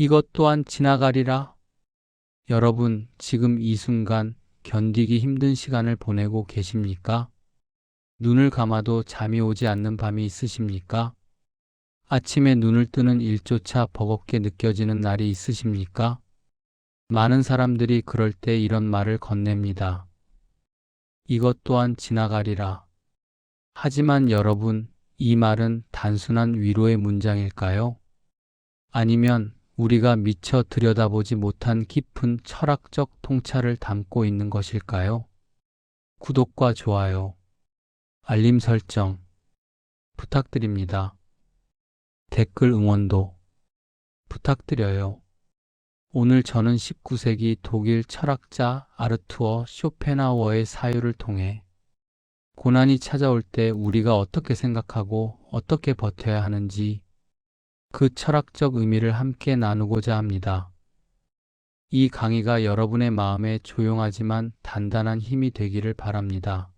이것 또한 지나가리라. 여러분, 지금 이 순간 견디기 힘든 시간을 보내고 계십니까? 눈을 감아도 잠이 오지 않는 밤이 있으십니까? 아침에 눈을 뜨는 일조차 버겁게 느껴지는 날이 있으십니까? 많은 사람들이 그럴 때 이런 말을 건넵니다. 이것 또한 지나가리라. 하지만 여러분, 이 말은 단순한 위로의 문장일까요? 아니면 우리가 미처 들여다보지 못한 깊은 철학적 통찰을 담고 있는 것일까요? 구독과 좋아요, 알림 설정 부탁드립니다. 댓글 응원도 부탁드려요. 오늘 저는 19세기 독일 철학자 아르투어 쇼펜하우어의 사유를 통해 고난이 찾아올 때 우리가 어떻게 생각하고 어떻게 버텨야 하는지 그 철학적 의미를 함께 나누고자 합니다. 이 강의가 여러분의 마음에 조용하지만 단단한 힘이 되기를 바랍니다.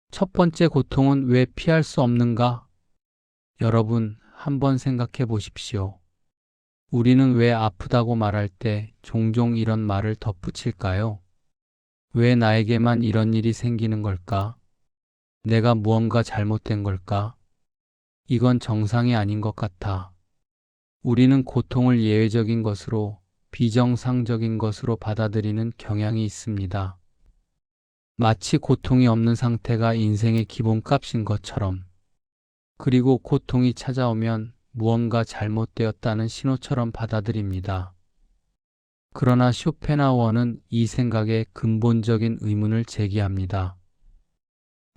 첫 번째 고통은 왜 피할 수 없는가? 여러분, 한번 생각해 보십시오. 우리는 왜 아프다고 말할 때 종종 이런 말을 덧붙일까요? 왜 나에게만 이런 일이 생기는 걸까? 내가 무언가 잘못된 걸까? 이건 정상이 아닌 것 같아. 우리는 고통을 예외적인 것으로, 비정상적인 것으로 받아들이는 경향이 있습니다. 마치 고통이 없는 상태가 인생의 기본값인 것처럼, 그리고 고통이 찾아오면 무언가 잘못되었다는 신호처럼 받아들입니다. 그러나 쇼펜하우어는 이 생각에 근본적인 의문을 제기합니다.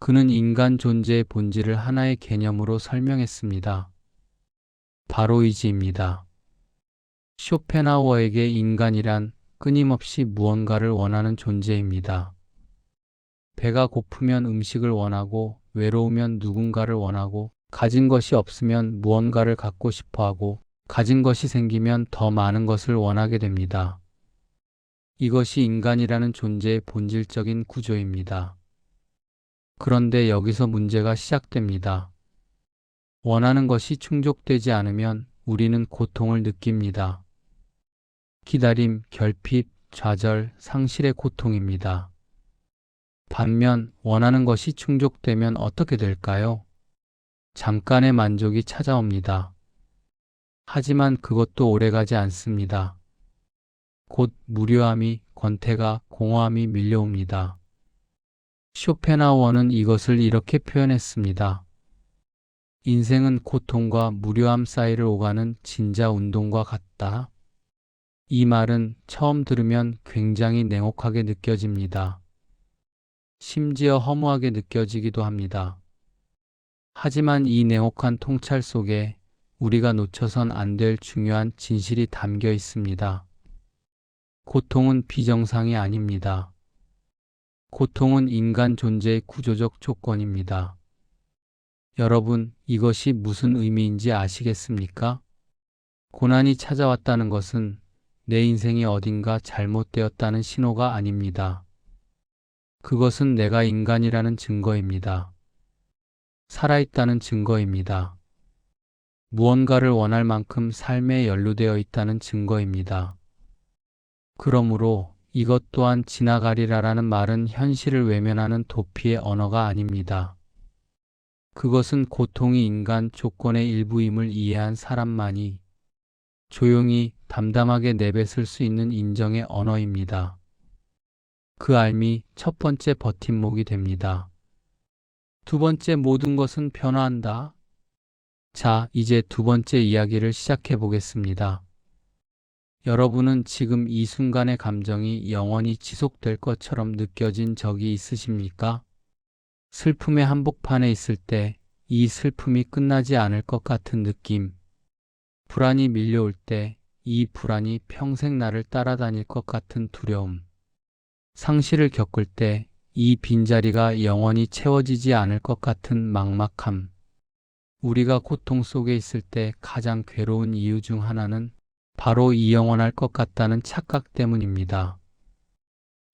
그는 인간 존재의 본질을 하나의 개념으로 설명했습니다. 바로 의지입니다. 쇼펜하우어에게 인간이란 끊임없이 무언가를 원하는 존재입니다. 배가 고프면 음식을 원하고, 외로우면 누군가를 원하고, 가진 것이 없으면 무언가를 갖고 싶어 하고, 가진 것이 생기면 더 많은 것을 원하게 됩니다. 이것이 인간이라는 존재의 본질적인 구조입니다. 그런데 여기서 문제가 시작됩니다. 원하는 것이 충족되지 않으면 우리는 고통을 느낍니다. 기다림, 결핍, 좌절, 상실의 고통입니다. 반면 원하는 것이 충족되면 어떻게 될까요? 잠깐의 만족이 찾아옵니다. 하지만 그것도 오래가지 않습니다. 곧 무료함이, 권태가, 공허함이 밀려옵니다. 쇼펜하우어는 이것을 이렇게 표현했습니다. 인생은 고통과 무료함 사이를 오가는 진자 운동과 같다. 이 말은 처음 들으면 굉장히 냉혹하게 느껴집니다. 심지어 허무하게 느껴지기도 합니다. 하지만 이 냉혹한 통찰 속에 우리가 놓쳐선 안 될 중요한 진실이 담겨 있습니다. 고통은 비정상이 아닙니다. 고통은 인간 존재의 구조적 조건입니다. 여러분, 이것이 무슨 의미인지 아시겠습니까? 고난이 찾아왔다는 것은 내 인생이 어딘가 잘못되었다는 신호가 아닙니다. 그것은 내가 인간이라는 증거입니다. 살아있다는 증거입니다. 무언가를 원할 만큼 삶에 연루되어 있다는 증거입니다. 그러므로 이것 또한 지나가리라라는 말은 현실을 외면하는 도피의 언어가 아닙니다. 그것은 고통이 인간 조건의 일부임을 이해한 사람만이 조용히 담담하게 내뱉을 수 있는 인정의 언어입니다. 그 알미 첫 번째 버팀목이 됩니다. 두 번째, 모든 것은 변화한다. 자, 이제 두 번째 이야기를 시작해 보겠습니다. 여러분은 지금 이 순간의 감정이 영원히 지속될 것처럼 느껴진 적이 있으십니까? 슬픔의 한복판에 있을 때 이 슬픔이 끝나지 않을 것 같은 느낌, 불안이 밀려올 때 이 불안이 평생 나를 따라다닐 것 같은 두려움, 상실을 겪을 때 이 빈자리가 영원히 채워지지 않을 것 같은 막막함, 우리가 고통 속에 있을 때 가장 괴로운 이유 중 하나는 바로 이 영원할 것 같다는 착각 때문입니다.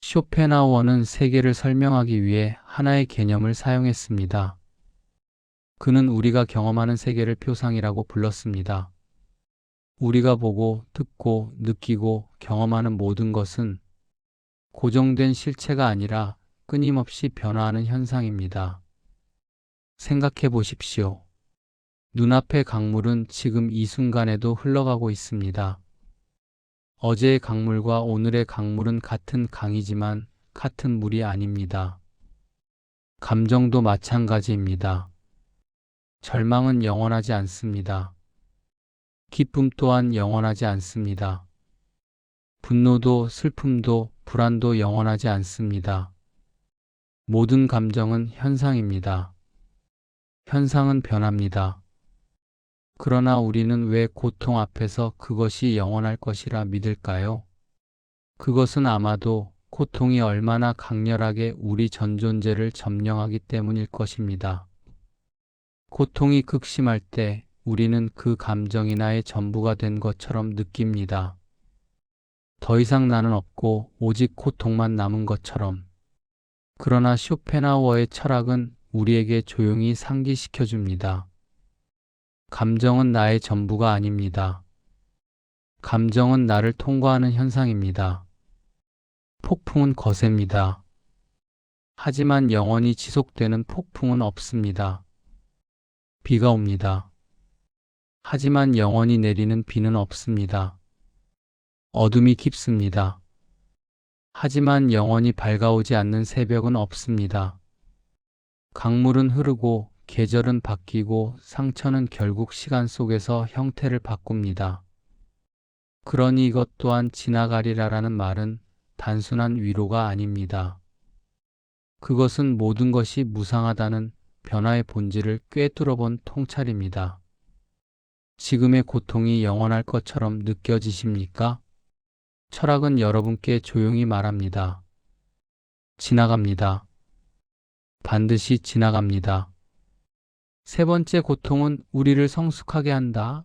쇼펜하우어는 세계를 설명하기 위해 하나의 개념을 사용했습니다. 그는 우리가 경험하는 세계를 표상이라고 불렀습니다. 우리가 보고, 듣고, 느끼고, 경험하는 모든 것은 고정된 실체가 아니라 끊임없이 변화하는 현상입니다. 생각해 보십시오. 눈앞의 강물은 지금 이 순간에도 흘러가고 있습니다. 어제의 강물과 오늘의 강물은 같은 강이지만 같은 물이 아닙니다. 감정도 마찬가지입니다. 절망은 영원하지 않습니다. 기쁨 또한 영원하지 않습니다. 분노도 슬픔도 불안도 영원하지 않습니다. 모든 감정은 현상입니다. 현상은 변합니다. 그러나 우리는 왜 고통 앞에서 그것이 영원할 것이라 믿을까요? 그것은 아마도 고통이 얼마나 강렬하게 우리 전 존재를 점령하기 때문일 것입니다. 고통이 극심할 때 우리는 그 감정이 나의 전부가 된 것처럼 느낍니다. 더 이상 나는 없고 오직 고통만 남은 것처럼. 그러나 쇼펜하우어의 철학은 우리에게 조용히 상기시켜 줍니다. 감정은 나의 전부가 아닙니다. 감정은 나를 통과하는 현상입니다. 폭풍은 거셉니다. 하지만 영원히 지속되는 폭풍은 없습니다. 비가 옵니다. 하지만 영원히 내리는 비는 없습니다. 어둠이 깊습니다. 하지만 영원히 밝아오지 않는 새벽은 없습니다. 강물은 흐르고 계절은 바뀌고 상처는 결국 시간 속에서 형태를 바꿉니다. 그러니 이것 또한 지나가리라라는 말은 단순한 위로가 아닙니다. 그것은 모든 것이 무상하다는 변화의 본질을 꿰뚫어 본 통찰입니다. 지금의 고통이 영원할 것처럼 느껴지십니까? 철학은 여러분께 조용히 말합니다. 지나갑니다. 반드시 지나갑니다. 세 번째 고통은 우리를 성숙하게 한다.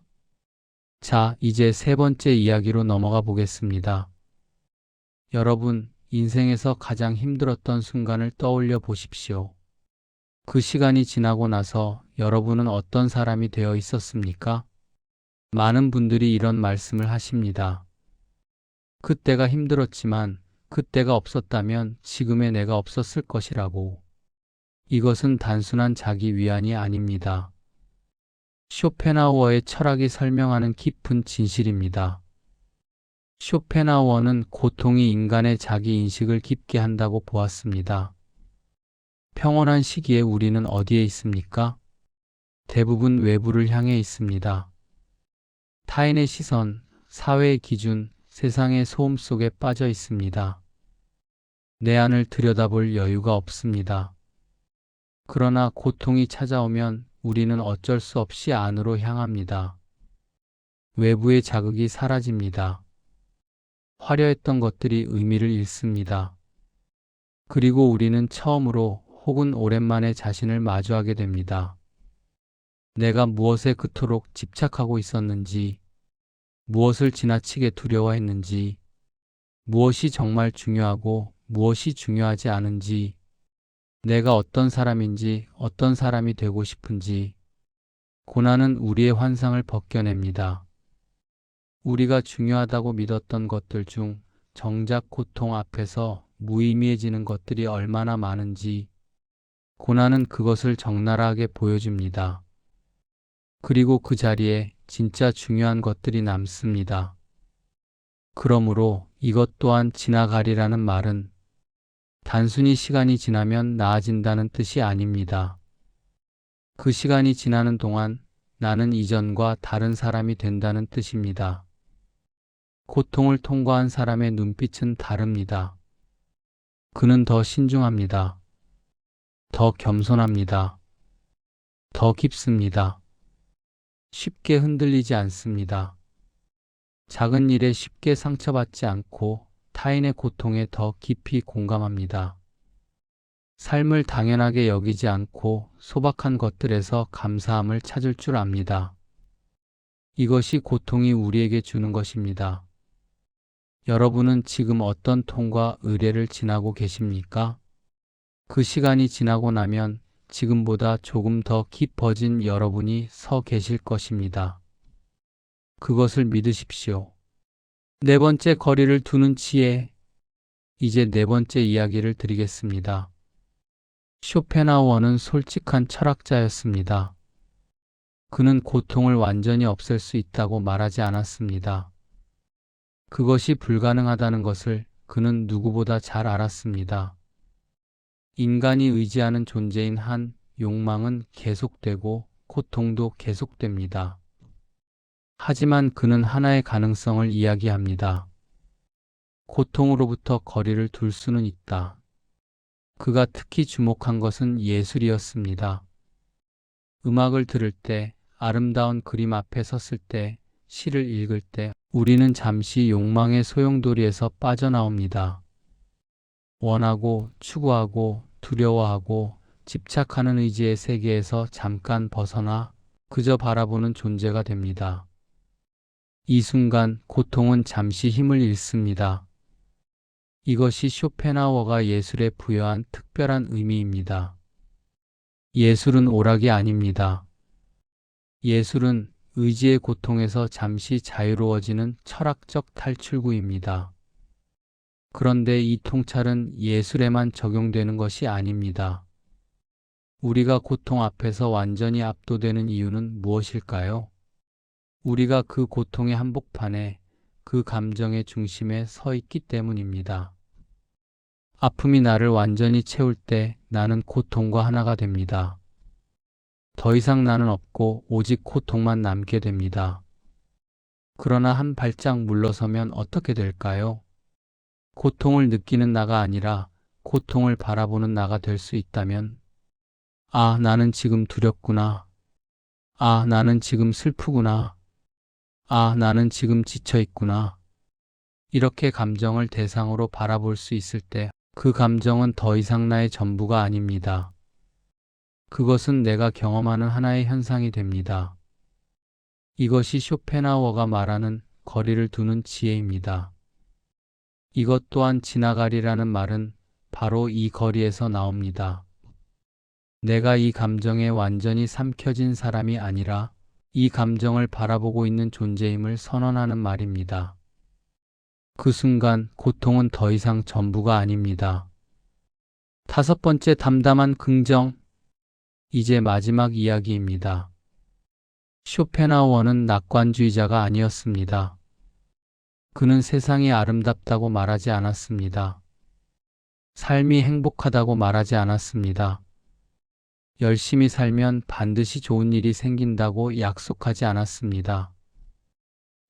자, 이제 세 번째 이야기로 넘어가 보겠습니다. 여러분, 인생에서 가장 힘들었던 순간을 떠올려 보십시오. 그 시간이 지나고 나서 여러분은 어떤 사람이 되어 있었습니까? 많은 분들이 이런 말씀을 하십니다. 그때가 힘들었지만 그때가 없었다면 지금의 내가 없었을 것이라고. 이것은 단순한 자기 위안이 아닙니다. 쇼펜하우어의 철학이 설명하는 깊은 진실입니다. 쇼펜하우어는 고통이 인간의 자기 인식을 깊게 한다고 보았습니다. 평온한 시기에 우리는 어디에 있습니까? 대부분 외부를 향해 있습니다. 타인의 시선, 사회의 기준, 세상의 소음 속에 빠져 있습니다. 내 안을 들여다볼 여유가 없습니다. 그러나 고통이 찾아오면 우리는 어쩔 수 없이 안으로 향합니다. 외부의 자극이 사라집니다. 화려했던 것들이 의미를 잃습니다. 그리고 우리는 처음으로 혹은 오랜만에 자신을 마주하게 됩니다. 내가 무엇에 그토록 집착하고 있었는지, 무엇을 지나치게 두려워했는지, 무엇이 정말 중요하고 무엇이 중요하지 않은지, 내가 어떤 사람인지 어떤 사람이 되고 싶은지. 고난은 우리의 환상을 벗겨냅니다. 우리가 중요하다고 믿었던 것들 중 정작 고통 앞에서 무의미해지는 것들이 얼마나 많은지 고난은 그것을 적나라하게 보여줍니다. 그리고 그 자리에 진짜 중요한 것들이 남습니다. 그러므로 이것 또한 지나가리라는 말은 단순히 시간이 지나면 나아진다는 뜻이 아닙니다. 그 시간이 지나는 동안 나는 이전과 다른 사람이 된다는 뜻입니다. 고통을 통과한 사람의 눈빛은 다릅니다. 그는 더 신중합니다. 더 겸손합니다. 더 깊습니다. 쉽게 흔들리지 않습니다. 작은 일에 쉽게 상처받지 않고 타인의 고통에 더 깊이 공감합니다. 삶을 당연하게 여기지 않고 소박한 것들에서 감사함을 찾을 줄 압니다. 이것이 고통이 우리에게 주는 것입니다. 여러분은 지금 어떤 통과 의례를 지나고 계십니까? 그 시간이 지나고 나면 지금보다 조금 더 깊어진 여러분이 서 계실 것입니다. 그것을 믿으십시오. 네 번째, 거리를 두는 지혜. 이제 네 번째 이야기를 드리겠습니다. 쇼펜하우어는 솔직한 철학자였습니다. 그는 고통을 완전히 없앨 수 있다고 말하지 않았습니다. 그것이 불가능하다는 것을 그는 누구보다 잘 알았습니다. 인간이 의지하는 존재인 한, 욕망은 계속되고 고통도 계속됩니다. 하지만 그는 하나의 가능성을 이야기합니다. 고통으로부터 거리를 둘 수는 있다. 그가 특히 주목한 것은 예술이었습니다. 음악을 들을 때, 아름다운 그림 앞에 섰을 때, 시를 읽을 때, 우리는 잠시 욕망의 소용돌이에서 빠져나옵니다. 원하고, 추구하고, 두려워하고, 집착하는 의지의 세계에서 잠깐 벗어나 그저 바라보는 존재가 됩니다. 이 순간 고통은 잠시 힘을 잃습니다. 이것이 쇼펜하우어가 예술에 부여한 특별한 의미입니다. 예술은 오락이 아닙니다. 예술은 의지의 고통에서 잠시 자유로워지는 철학적 탈출구입니다. 그런데 이 통찰은 예술에만 적용되는 것이 아닙니다. 우리가 고통 앞에서 완전히 압도되는 이유는 무엇일까요? 우리가 그 고통의 한복판에, 그 감정의 중심에 서 있기 때문입니다. 아픔이 나를 완전히 채울 때 나는 고통과 하나가 됩니다. 더 이상 나는 없고 오직 고통만 남게 됩니다. 그러나 한 발짝 물러서면 어떻게 될까요? 고통을 느끼는 나가 아니라 고통을 바라보는 나가 될 수 있다면, 아, 나는 지금 두렵구나. 아, 나는 지금 슬프구나. 아, 나는 지금 지쳐 있구나. 이렇게 감정을 대상으로 바라볼 수 있을 때 그 감정은 더 이상 나의 전부가 아닙니다. 그것은 내가 경험하는 하나의 현상이 됩니다. 이것이 쇼펜하우어가 말하는 거리를 두는 지혜입니다. 이것 또한 지나가리라는 말은 바로 이 거리에서 나옵니다. 내가 이 감정에 완전히 삼켜진 사람이 아니라 이 감정을 바라보고 있는 존재임을 선언하는 말입니다. 그 순간 고통은 더 이상 전부가 아닙니다. 다섯 번째, 담담한 긍정. 이제 마지막 이야기입니다. 쇼펜하우어는 낙관주의자가 아니었습니다. 그는 세상이 아름답다고 말하지 않았습니다. 삶이 행복하다고 말하지 않았습니다. 열심히 살면 반드시 좋은 일이 생긴다고 약속하지 않았습니다.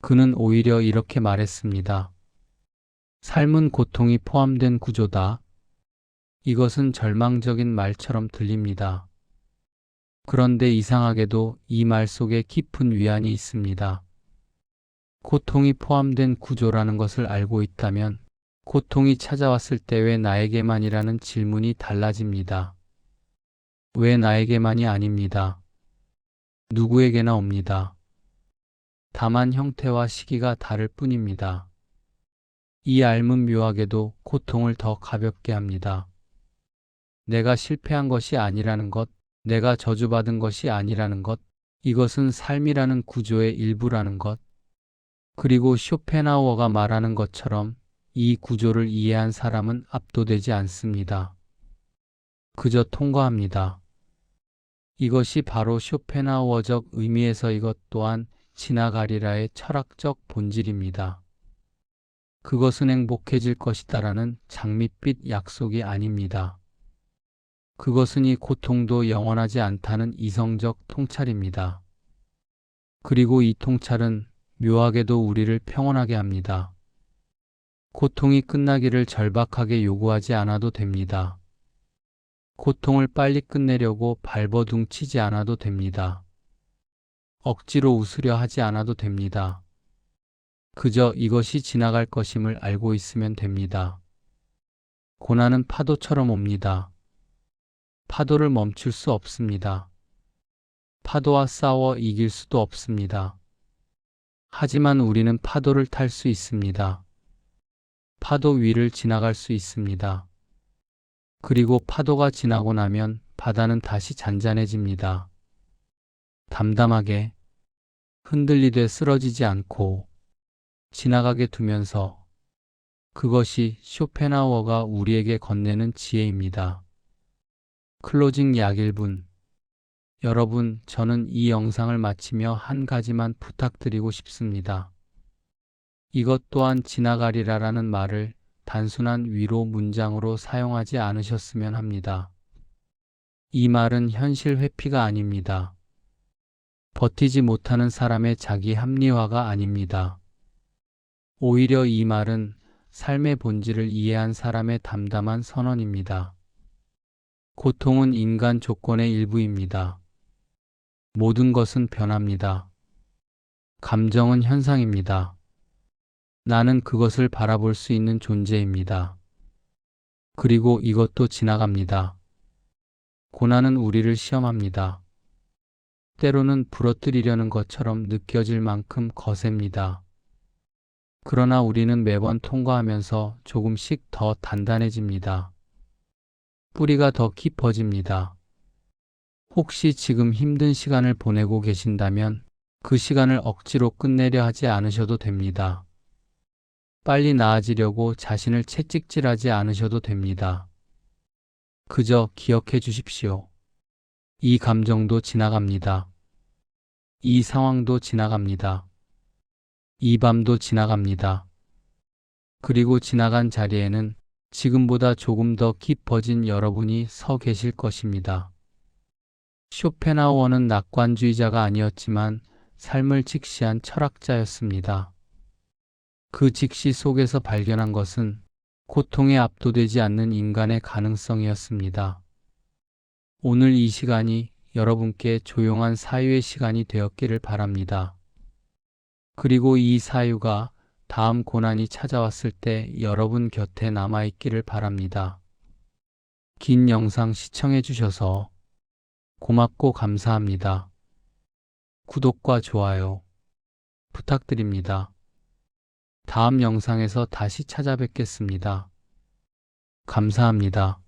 그는 오히려 이렇게 말했습니다. 삶은 고통이 포함된 구조다. 이것은 절망적인 말처럼 들립니다. 그런데 이상하게도 이 말 속에 깊은 위안이 있습니다. 고통이 포함된 구조라는 것을 알고 있다면 고통이 찾아왔을 때 왜 나에게만이라는 질문이 달라집니다. 왜 나에게만이 아닙니다. 누구에게나 옵니다. 다만 형태와 시기가 다를 뿐입니다. 이 알문 묘하게도 고통을 더 가볍게 합니다. 내가 실패한 것이 아니라는 것, 내가 저주받은 것이 아니라는 것, 이것은 삶이라는 구조의 일부라는 것, 그리고 쇼펜하우어가 말하는 것처럼 이 구조를 이해한 사람은 압도되지 않습니다. 그저 통과합니다. 이것이 바로 쇼펜하우어적 의미에서 이것 또한 지나가리라의 철학적 본질입니다. 그것은 행복해질 것이다라는 장밋빛 약속이 아닙니다. 그것은 이 고통도 영원하지 않다는 이성적 통찰입니다. 그리고 이 통찰은 묘하게도 우리를 평온하게 합니다. 고통이 끝나기를 절박하게 요구하지 않아도 됩니다. 고통을 빨리 끝내려고 발버둥 치지 않아도 됩니다. 억지로 웃으려 하지 않아도 됩니다. 그저 이것이 지나갈 것임을 알고 있으면 됩니다. 고난은 파도처럼 옵니다. 파도를 멈출 수 없습니다. 파도와 싸워 이길 수도 없습니다. 하지만 우리는 파도를 탈 수 있습니다. 파도 위를 지나갈 수 있습니다. 그리고 파도가 지나고 나면 바다는 다시 잔잔해집니다. 담담하게, 흔들리되 쓰러지지 않고 지나가게 두면서 그것이 쇼펜하우어가 우리에게 건네는 지혜입니다. 클로징 약 1분. 여러분, 저는 이 영상을 마치며 한 가지만 부탁드리고 싶습니다. 이것 또한 지나가리라라는 말을 단순한 위로 문장으로 사용하지 않으셨으면 합니다. 이 말은 현실 회피가 아닙니다. 버티지 못하는 사람의 자기 합리화가 아닙니다. 오히려 이 말은 삶의 본질을 이해한 사람의 담담한 선언입니다. 고통은 인간 조건의 일부입니다. 모든 것은 변합니다. 감정은 현상입니다. 나는 그것을 바라볼 수 있는 존재입니다. 그리고 이것도 지나갑니다. 고난은 우리를 시험합니다. 때로는 부러뜨리려는 것처럼 느껴질 만큼 거셉니다. 그러나 우리는 매번 통과하면서 조금씩 더 단단해집니다. 뿌리가 더 깊어집니다. 혹시 지금 힘든 시간을 보내고 계신다면 그 시간을 억지로 끝내려 하지 않으셔도 됩니다. 빨리 나아지려고 자신을 채찍질하지 않으셔도 됩니다. 그저 기억해 주십시오. 이 감정도 지나갑니다. 이 상황도 지나갑니다. 이 밤도 지나갑니다. 그리고 지나간 자리에는 지금보다 조금 더 깊어진 여러분이 서 계실 것입니다. 쇼펜하우어는 낙관주의자가 아니었지만 삶을 직시한 철학자였습니다. 그 직시 속에서 발견한 것은 고통에 압도되지 않는 인간의 가능성이었습니다. 오늘 이 시간이 여러분께 조용한 사유의 시간이 되었기를 바랍니다. 그리고 이 사유가 다음 고난이 찾아왔을 때 여러분 곁에 남아있기를 바랍니다. 긴 영상 시청해 주셔서 고맙고 감사합니다. 구독과 좋아요 부탁드립니다. 다음 영상에서 다시 찾아뵙겠습니다. 감사합니다.